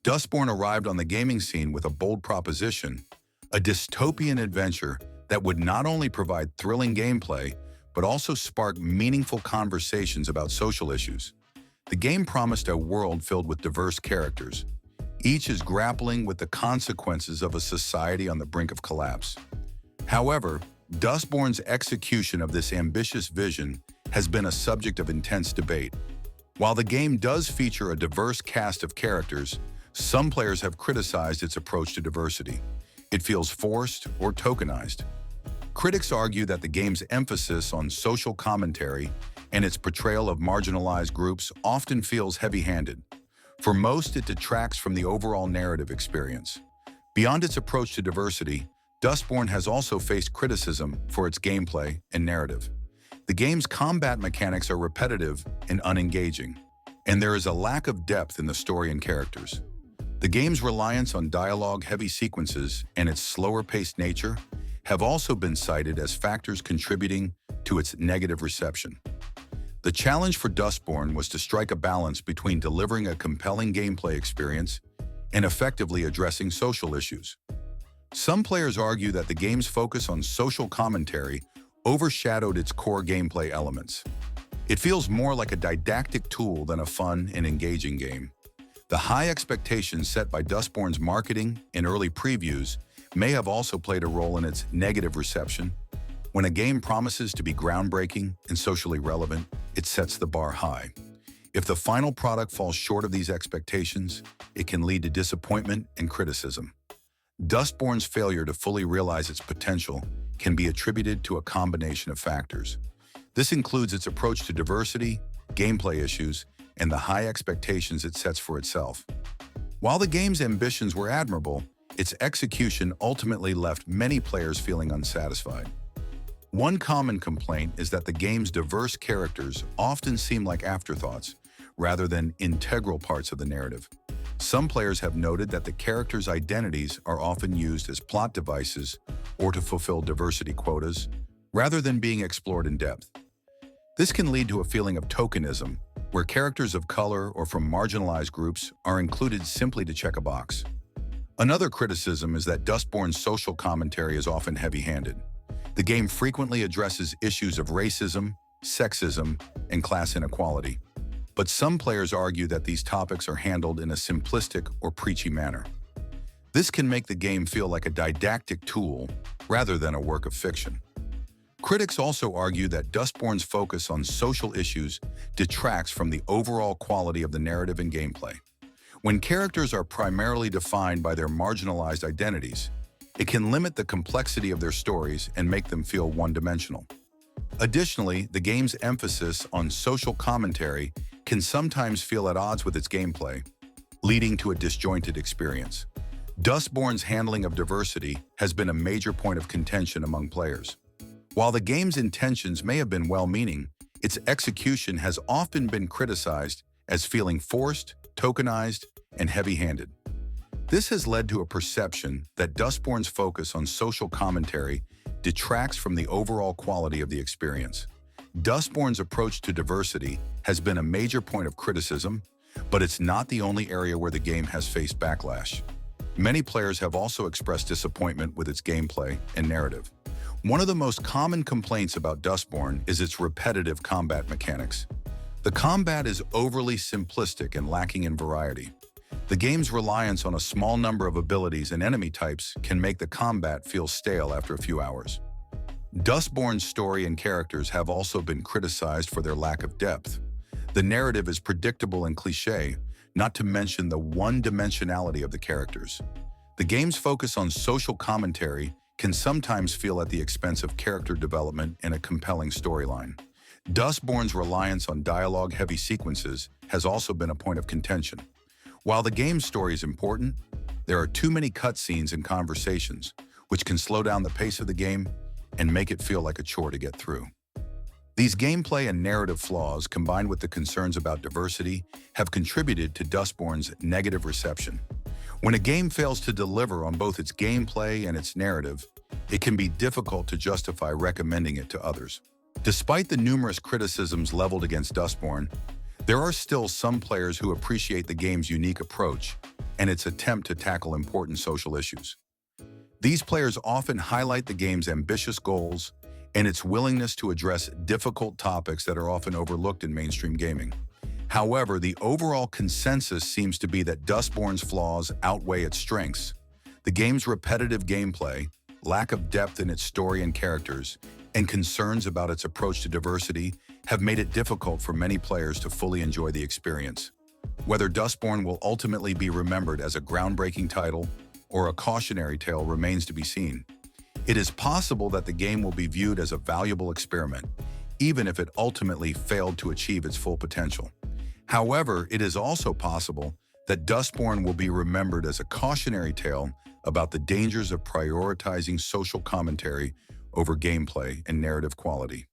Dustborn arrived on the gaming scene with a bold proposition, a dystopian adventure that would not only provide thrilling gameplay, but also spark meaningful conversations about social issues. The game promised a world filled with diverse characters. Each is grappling with the consequences of a society on the brink of collapse. However, Dustborn's execution of this ambitious vision has been a subject of intense debate. While the game does feature a diverse cast of characters, some players have criticized its approach to diversity. It feels forced or tokenized. Critics argue that the game's emphasis on social commentary and its portrayal of marginalized groups often feels heavy-handed. For most, it detracts from the overall narrative experience. Beyond its approach to diversity, Dustborn has also faced criticism for its gameplay and narrative. The game's combat mechanics are repetitive and unengaging, and there is a lack of depth in the story and characters. The game's reliance on dialogue-heavy sequences and its slower-paced nature have also been cited as factors contributing to its negative reception. The challenge for Dustborn was to strike a balance between delivering a compelling gameplay experience and effectively addressing social issues. Some players argue that the game's focus on social commentary overshadowed its core gameplay elements. It feels more like a didactic tool than a fun and engaging game. The high expectations set by Dustborn's marketing and early previews may have also played a role in its negative reception. When a game promises to be groundbreaking and socially relevant, it sets the bar high. If the final product falls short of these expectations, it can lead to disappointment and criticism. Dustborn's failure to fully realize its potential can be attributed to a combination of factors. This includes its approach to diversity, gameplay issues, and the high expectations it sets for itself. While the game's ambitions were admirable, its execution ultimately left many players feeling unsatisfied. One common complaint is that the game's diverse characters often seem like afterthoughts, rather than integral parts of the narrative. Some players have noted that the characters' identities are often used as plot devices or to fulfill diversity quotas, rather than being explored in depth. This can lead to a feeling of tokenism, where characters of color or from marginalized groups are included simply to check a box. Another criticism is that Dustborn's social commentary is often heavy-handed. The game frequently addresses issues of racism, sexism, and class inequality. But some players argue that these topics are handled in a simplistic or preachy manner. This can make the game feel like a didactic tool rather than a work of fiction. Critics also argue that Dustborn's focus on social issues detracts from the overall quality of the narrative and gameplay. When characters are primarily defined by their marginalized identities, it can limit the complexity of their stories and make them feel one-dimensional. Additionally, the game's emphasis on social commentary can sometimes feel at odds with its gameplay, leading to a disjointed experience. Dustborn's handling of diversity has been a major point of contention among players. While the game's intentions may have been well-meaning, its execution has often been criticized as feeling forced, tokenized, and heavy-handed. This has led to a perception that Dustborn's focus on social commentary detracts from the overall quality of the experience. Dustborn's approach to diversity has been a major point of criticism, but it's not the only area where the game has faced backlash. Many players have also expressed disappointment with its gameplay and narrative. One of the most common complaints about Dustborn is its repetitive combat mechanics. The combat is overly simplistic and lacking in variety. The game's reliance on a small number of abilities and enemy types can make the combat feel stale after a few hours. Dustborn's story and characters have also been criticized for their lack of depth. The narrative is predictable and cliché, not to mention the one-dimensionality of the characters. The game's focus on social commentary can sometimes feel at the expense of character development and a compelling storyline. Dustborn's reliance on dialogue-heavy sequences has also been a point of contention. While the game's story is important, there are too many cutscenes and conversations, which can slow down the pace of the game and make it feel like a chore to get through. These gameplay and narrative flaws, combined with the concerns about diversity, have contributed to Dustborn's negative reception. When a game fails to deliver on both its gameplay and its narrative, it can be difficult to justify recommending it to others. Despite the numerous criticisms leveled against Dustborn, There are still some players who appreciate the game's unique approach and its attempt to tackle important social issues. These players often highlight the game's ambitious goals and its willingness to address difficult topics that are often overlooked in mainstream gaming. However, the overall consensus seems to be that Dustborn's flaws outweigh its strengths. The game's repetitive gameplay, lack of depth in its story and characters, and concerns about its approach to diversity have made it difficult for many players to fully enjoy the experience. Whether Dustborn will ultimately be remembered as a groundbreaking title or a cautionary tale remains to be seen. It is possible that the game will be viewed as a valuable experiment, even if it ultimately failed to achieve its full potential. However, it is also possible that Dustborn will be remembered as a cautionary tale about the dangers of prioritizing social commentary over gameplay and narrative quality.